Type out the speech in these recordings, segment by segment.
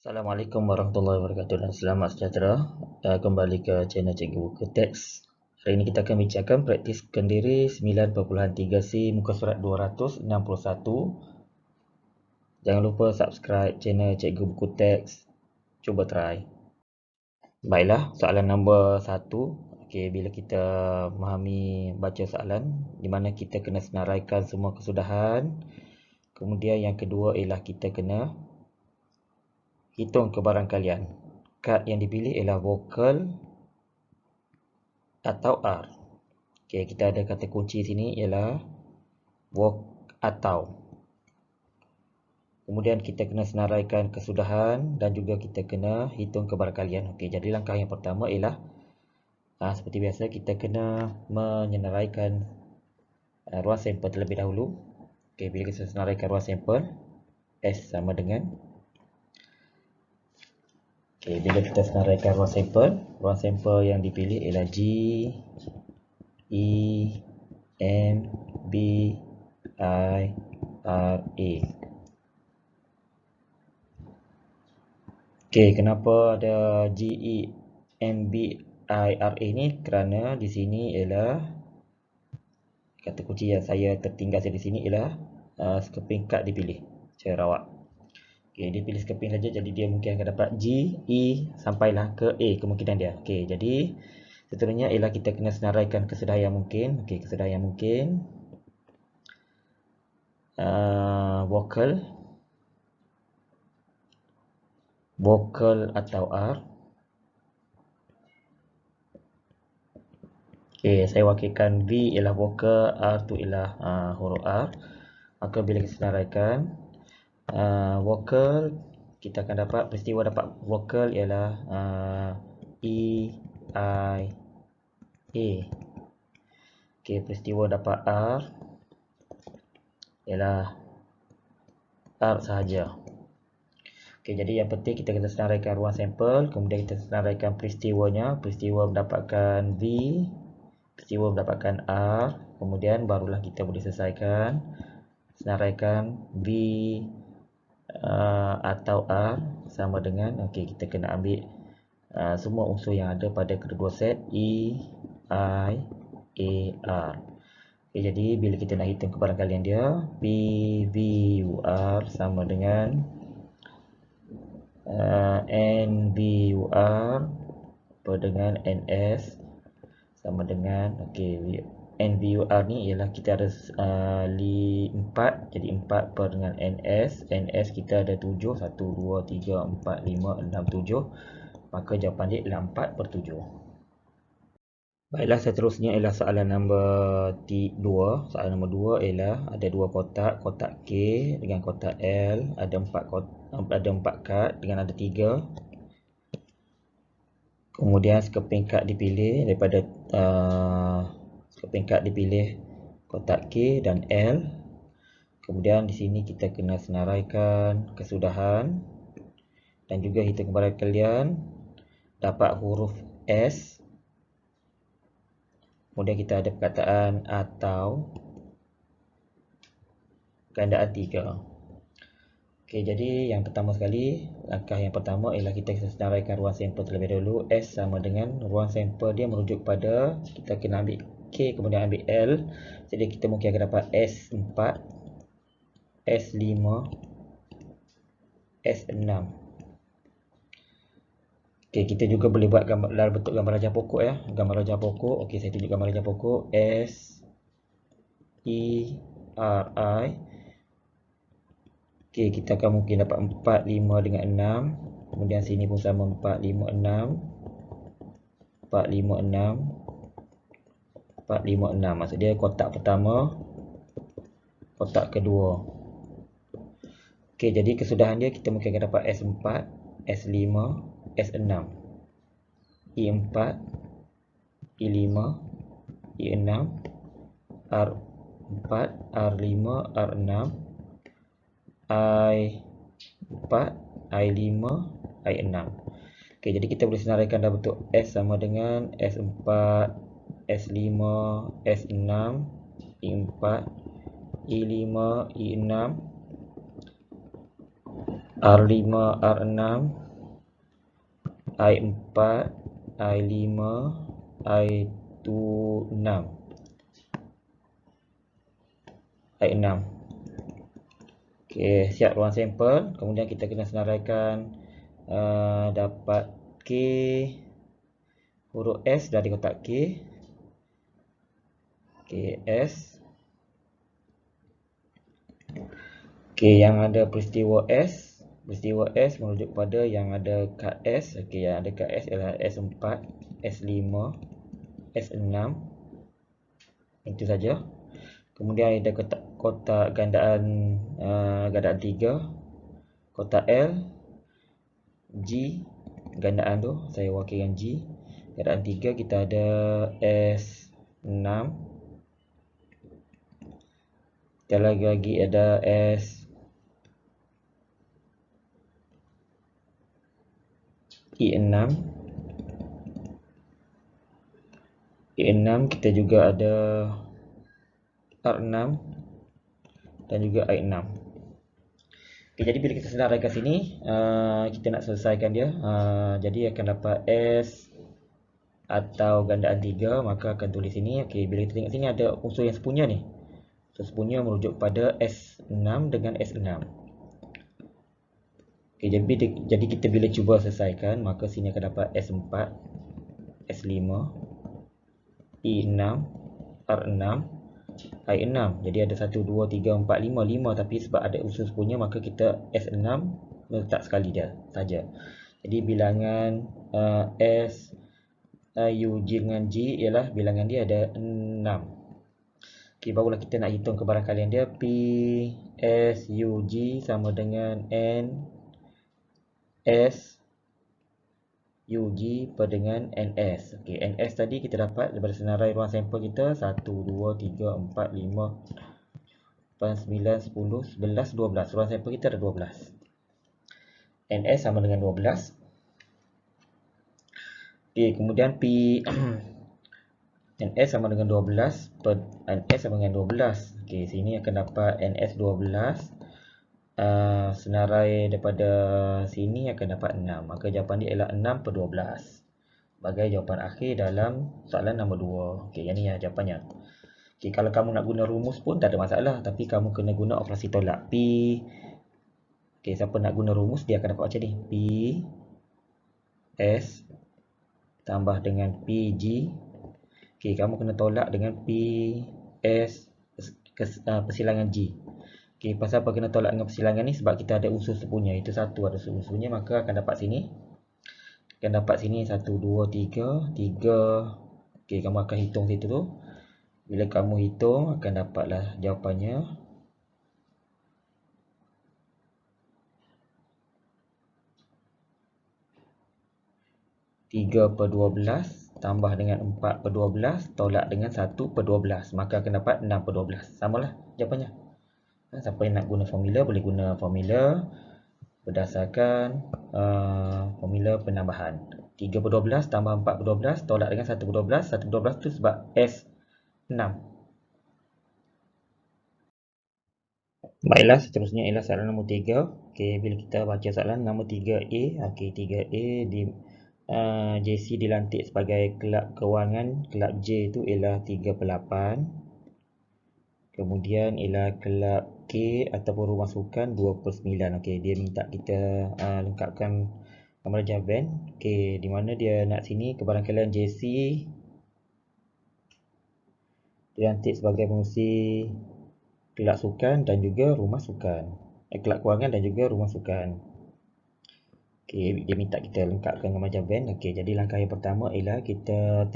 Assalamualaikum warahmatullahi wabarakatuh dan selamat sejahtera. Kembali ke channel Cikgu Buku Teks. Hari ini kita akan bincangkan praktis kendiri 9.3C muka surat 261. Jangan lupa subscribe channel Cikgu Buku Teks. Cuba try. Baiklah, soalan nombor 1. Okey, bila kita memahami baca soalan di mana kita kena senaraikan semua kesudahan. Kemudian yang kedua ialah kita kena hitung kebarangkalian. Kad yang dipilih ialah vokal atau R. Okey, kita ada kata kunci sini ialah atau. Kemudian kita kena senaraikan kesudahan dan juga kita kena hitung kebarangkalian. Okey, jadi langkah yang pertama ialah seperti biasa kita kena menyenaraikan ruang sampel terlebih dahulu. Okey, bila kita senaraikan ruang sampel, S sama dengan bila kita senaraikan ruang sampel yang dipilih ialah G, E, M, B, I, R, A. Okey, kenapa ada G, E, M, B, I, R, A ni? Kerana di sini ialah kata kunci yang saya tertinggal di sini ialah skeping kad dipilih secara rawak. Okey, dia pilih skeping saja, jadi dia mungkin akan dapat G, E sampailah ke A kemungkinan dia. Okey, jadi seterusnya ialah kita kena senaraikan kesudahan yang mungkin. Okey, kesudahan yang mungkin vokal atau R. Okey, saya wakilkan V ialah vokal, R tu ialah huruf R. Maka bila kita senaraikan vokal, kita akan dapat peristiwa dapat vokal ialah E, I, A. Okey, peristiwa dapat R ialah R sahaja. Okey, jadi yang penting kita kena senaraikan ruang sampel, kemudian kita senaraikan peristiwanya. Peristiwa mendapatkan V, peristiwa mendapatkan R, kemudian barulah kita boleh selesaikan senaraikan V atau R sama dengan, okey, kita kena ambil semua unsur yang ada pada kedua set E, I, A, R. Okay, jadi bila kita nak hitung kebarangkalian dia, P, V, U, R sama dengan N, V, U, R dengan NS sama dengan, okey, N, V, U, R ni ialah kita ada 4, jadi 4 per dengan NS. NS kita ada 7, 1, 2, 3, 4, 5, 6, 7. Maka jawapan dia ialah 4 per 7. Baiklah, seterusnya ialah soalan nombor 2. Soalan nombor 2 ialah ada dua kotak, kotak K dengan kotak L. Ada 4 kad dengan ada 3. Kemudian skeping kad dipilih daripada skeping kad dipilih kotak K dan L. Kemudian di sini kita kena senaraikan kesudahan dan juga hitung kebarangkalian dapat huruf S. Kemudian kita ada perkataan atau gandaan 3. Okey, jadi yang pertama sekali, langkah yang pertama ialah kita senaraikan ruang sampel terlebih dahulu. S sama dengan ruang sampel dia merujuk pada kita kena ambil K kemudian ambil L. Jadi kita mungkin akan dapat S4, S5, S6. Okey, kita juga boleh buat dalam bentuk gambar rajah pokok ya. Gambar rajah pokok. Okey, saya tunjuk gambar rajah pokok. S, E, R, I. Okey, kita akan mungkin dapat 4, 5 dengan 6. Kemudian sini pun sama 4, 5, 6. 4, 5, 6. 4, 5, 6. Maksud dia kotak pertama, kotak kedua. Okey, jadi kesudahan dia kita mungkin akan dapat S4, S5, S6. E4, E5, E6, R4, R5, R6. I4, I5, I6. Okey, jadi kita boleh senaraikan dalam bentuk S sama dengan S4, S5, S6, E4, E5, E6, R5, R6, I4, I5, I26, I6. Okey, siap ruang sampel. Kemudian kita kena senaraikan dapat K, huruf S dari kotak K. Okey, S. Okey, yang ada peristiwa S. Peristiwa S merujuk pada yang ada kad S. Okey, yang ada kad S ialah S4, S5, S6. Itu saja. Kemudian ada kotak gandaan gandaan 3. Kotak L, G, gandaan tu saya wakilkan G. Gandaan 3 kita ada S6. Kita lagi ada I6. I6 kita juga ada R6 dan juga I6. Okay, jadi bila kita senaraikan sini, kita nak selesaikan dia. Jadi akan dapat S atau gandaan 3, maka akan tulis sini. Okay, bila kita tengok sini ada unsur yang sepunya ni. Unsur sepunya merujuk pada S6 dengan S6. Okay, jadi kita bila cuba selesaikan, maka sini akan dapat S4, S5, I6, R6, I6. Jadi ada 1, 2, 3, 4, 5. 5 tapi sebab ada unsur sepunya maka kita S6 letak sekali dia saja. Jadi bilangan S, U, G dengan G ialah bilangan dia ada 6. Okey, barulah kita nak hitung kebarangkalian dia. P, S, U, G sama dengan N, S, UG per dengan NS. Okey, NS tadi kita dapat daripada senarai ruang sampel kita 1, 2, 3, 4, 5, 8, 9, 10, 11, 12. Ruang sampel kita ada 12. NS sama dengan 12. Okey, kemudian P NS sama dengan 12 per NS sama dengan 12. Okey, sini akan dapat NS 12. Senarai daripada sini akan dapat 6. Maka jawapan dia ialah 6 per 12 sebagai jawapan akhir dalam soalan nombor 2. Okey, yang ni ya jawapannya. Okey, kalau kamu nak guna rumus pun tak ada masalah, tapi kamu kena guna operasi tolak. P. Okey, siapa nak guna rumus dia akan dapat macam ni. P S tambah dengan PG. Okey, kamu kena tolak dengan P S persilangan G. Okey, pasal apa kena tolak dengan persilangan ni? Sebab kita ada unsur sepunya. Itu satu ada unsur sepunya, maka akan dapat sini. Akan dapat sini 1, 2, 3, 3. Okey, kamu akan hitung situ tu. Bila kamu hitung akan dapatlah jawapannya. Tiga per 12 tambah dengan 4 per 12 tolak dengan 1 per 12. Maka akan dapat 6 per 12. Samalah jawapannya. Siapa yang nak guna formula boleh guna formula berdasarkan formula penambahan. 3 per 12 tambah 4 per 12 tolak dengan 1 per 12. 1 per 12 tu sebab S6. Baiklah, seterusnya ialah soalan nombor 3. Okey, bila kita baca soalan nombor 3A. Okey, 3A di JC dilantik sebagai kelab kewangan. Kelab J itu ialah 3/8. Kemudian ialah kelab K ataupun rumah sukan 2/9. Okey, dia minta kita lengkapkan gambar jawapan. Okey, di mana dia nak sini kebarangkalian JC dilantik sebagai pengurusi kelab sukan dan juga rumah sukan. Kelab kewangan dan juga rumah sukan. Okey, dia minta kita lengkapkan gambar jawapan. Okey, jadi langkah yang pertama ialah kita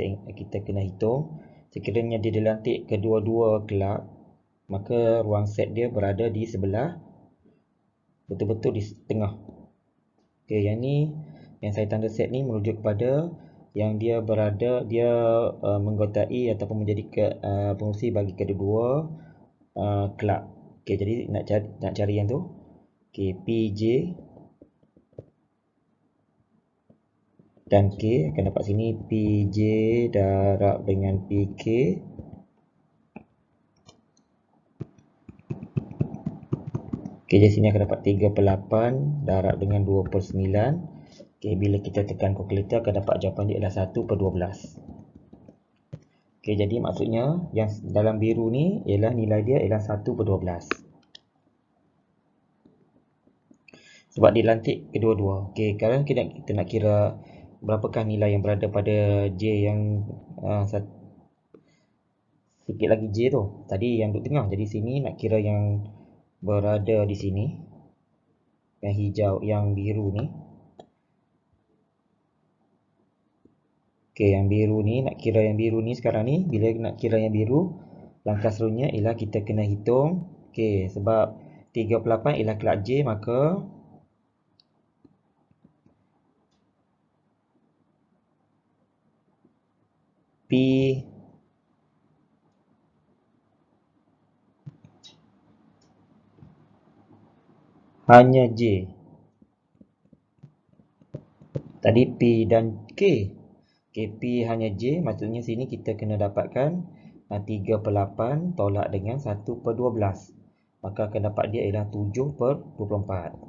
kena hitung sekiranya dia dilantik kedua-dua kelab, maka ruang set dia berada di sebelah betul-betul di tengah. Okey, yang ni yang saya tanda set ni merujuk kepada yang dia berada menggotai ataupun menjadi pengurusi bagi kedua-dua kelab. Okey, jadi nak cari yang tu. Okey, PJ dan K akan dapat sini PJ darab dengan PK. Ok, Okey, di sini akan dapat 3/8 darab dengan 2/9. Okey, bila kita tekan kalkulator akan dapat jawapan dia adalah 1/12. Okey, jadi maksudnya yang dalam biru ni ialah nilai dia ialah 1/12. Sebab dilantik kedua-dua. Okey, sekarang kita nak kira berapakah nilai yang berada pada J yang sikit lagi J tu. Tadi yang duduk tengah. Jadi sini nak kira yang berada di sini. Yang hijau, yang biru ni. Okey, yang biru ni, nak kira yang biru ni sekarang ni. Bila nak kira yang biru, langkah seterusnya ialah kita kena hitung. Okey, sebab 3/8 ialah kelab J, maka P hanya J. Tadi P dan K. Okey, P hanya J, maksudnya sini kita kena dapatkan 3/8 tolak dengan 1/12. Maka akan dapat dia ialah 7/24.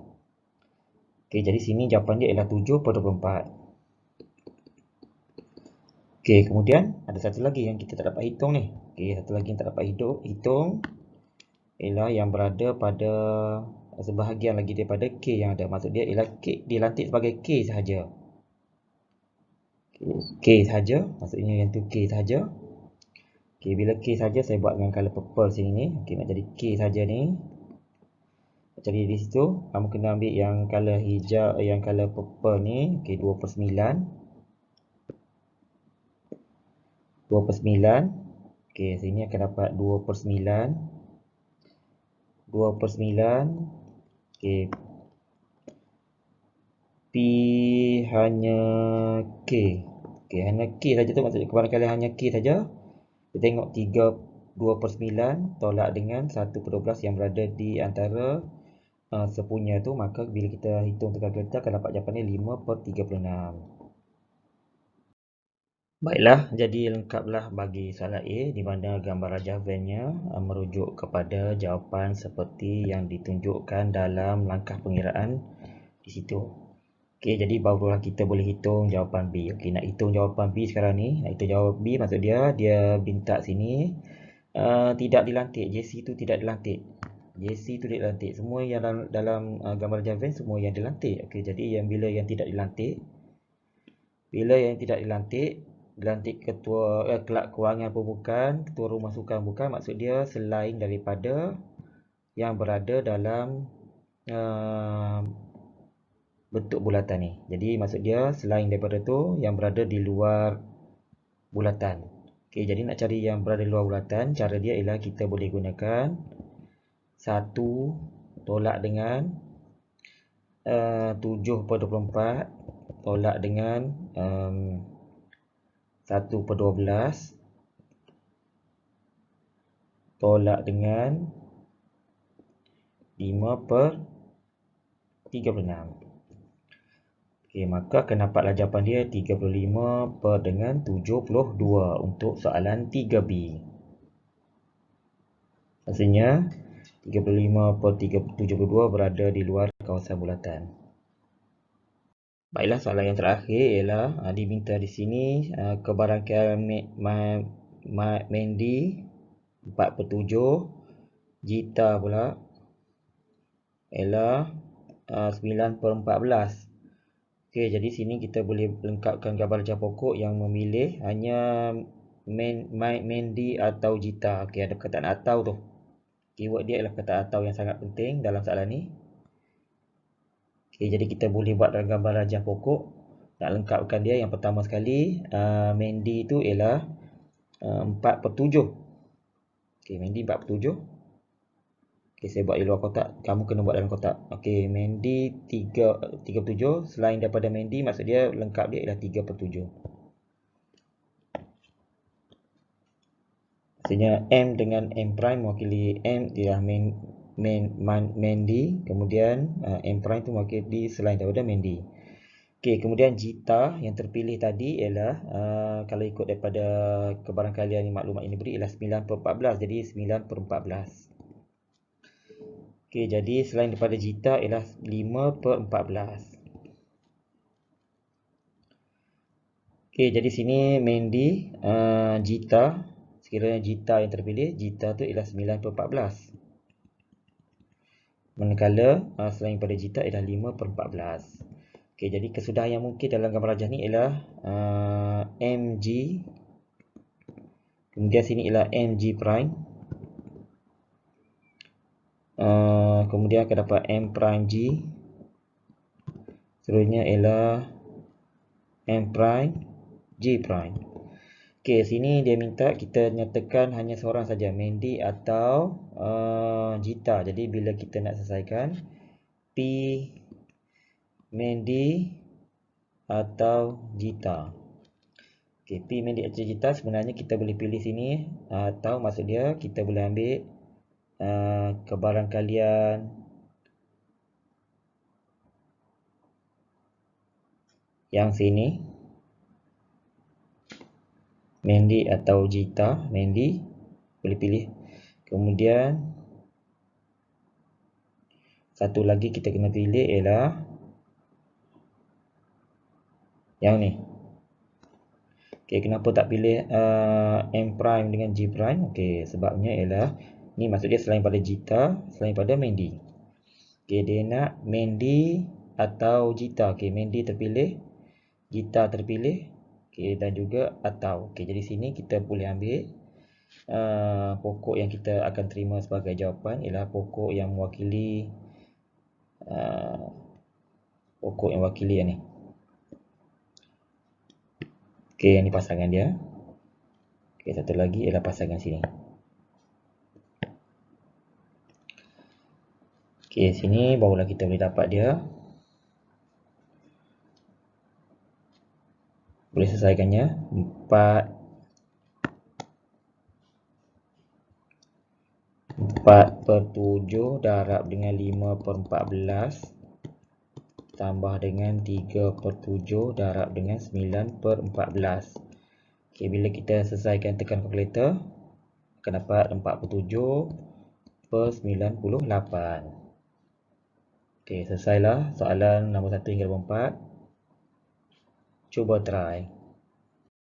Okey, jadi sini jawapan dia ialah 7/24. Okey, kemudian ada satu lagi yang kita tak dapat hitung ni. Okey, satu lagi yang tak dapat hitung ialah yang berada pada sebahagian lagi daripada K yang ada. Maksud dia ialah K dilantik sebagai K sahaja. K sahaja, maksudnya yang tu K sahaja. Okey, bila K sahaja saya buat dengan color purple sini ni. Okey, nak jadi K sahaja ni. Jadi di situ kamu kena ambil yang color hijau, yang color purple ni. Okey, 2/9. 2/9. Okey, sini akan dapat 2/9. 2/9. Okey. P hanya K. Okey, hanya K saja tu, maksudnya kebarangkalian hanya K saja. Kita tengok 2/9 tolak dengan 1/12 yang berada di antara sepunya tu, maka bila kita hitung tekan kalkulator akan dapat jawapannya 5/36. Baiklah, jadi lengkaplah bagi soalan A di mana gambar rajah van-nya merujuk kepada jawapan seperti yang ditunjukkan dalam langkah pengiraan di situ. Okey, jadi barulah kita boleh hitung jawapan B. Okey, nak hitung jawapan B sekarang ni. Nak hitung jawapan B maksud dia minta sini tidak dilantik. JC tu tidak dilantik. JC tu tidak dilantik. Semua yang dalam gambar rajah van semua yang dilantik. Okey, jadi yang bila yang tidak dilantik, dilantik ketua kelab kewangan pun bukan, ketua rumah sukan bukan, maksud dia selain daripada yang berada dalam bentuk bulatan ni. Jadi maksud dia selain daripada tu yang berada di luar bulatan. Okey, jadi nak cari yang berada di luar bulatan, cara dia ialah kita boleh gunakan 1 tolak dengan 7/24 tolak dengan 1/12 tolak dengan 5/36. Okey, maka akan dapatlah jawapan dia 35/72 untuk soalan 3B. Maksudnya 35/72 berada di luar kawasan bulatan. Baiklah, soalan yang terakhir ialah diminta di sini kebarangkaian Mandy 4/7, Gita pula ialah 9/14. Okey, jadi sini kita boleh lengkapkan gambar rajah pokok yang memilih hanya Mandy atau Gita. Okey, ada perkataan atau tu. Keyword dia ialah perkataan atau yang sangat penting dalam soalan ni. Okey, jadi kita boleh buat dalam gambar rajah pokok. Nak lengkapkan dia, yang pertama sekali Mandy tu ialah 4/7. Okey, Mandy 4/7. Okey, saya buat di luar kotak. Kamu kena buat dalam kotak. Okey, Mandy 3/7. Selain daripada Mandy, maksud dia lengkap dia ialah 3/7. Maksudnya M dengan M prime mewakili M ialah Mandy. Kemudian M prime tu mewakili selain daripada Mandy. Okey, kemudian Gita yang terpilih tadi ialah kalau ikut daripada kebarangkalian maklumat yang diberi ialah 9/14. Jadi 9/14. Okey, jadi selain daripada jita ialah 5/14. Okey, jadi sini Mandy, jita, sekiranya jita yang terpilih, jita tu ialah 9/14. Manakala selain daripada jita ialah 5/14. Okey, jadi kesudahan yang mungkin dalam gambar rajah ni ialah MG, kemudian sini ialah MG prime, kemudian akan dapat M prime G, seterusnya ialah M prime G prime. Okey, sini dia minta kita nyatakan hanya seorang saja, Mandy atau jita. Jadi bila kita nak selesaikan P Mandy atau jita. Okey, P Mandy atau jita sebenarnya kita boleh pilih sini, atau maksud dia kita boleh ambil kebarangkalian yang sini, Mandy atau jita. Mandy boleh pilih. Kemudian satu lagi kita kena pilih ialah yang ni. Okey, kenapa tak pilih M prime dengan G prime? Okey, sebabnya ialah ni maksud dia selain pada jita, selain pada Mandy. Okey, dia nak Mandy atau jita. Okey, Mandy terpilih, jita terpilih. Okey, dan juga atau. Okey, jadi sini kita boleh ambil pokok yang kita akan terima sebagai jawapan ialah pokok yang mewakili yang ni. Okey, yang ni pasangan dia. Okey, satu lagi ialah pasangan sini. Okey, sini barulah kita boleh dapat dia. Boleh selesaikannya. 4/7 darab dengan 5/14 tambah dengan 3/7 darab dengan 9/14. Okey, bila kita selesaikan tekan kalkulator akan dapat 47/98. Okey, selesailah soalan nombor 1 hingga nombor 4. Cuba try.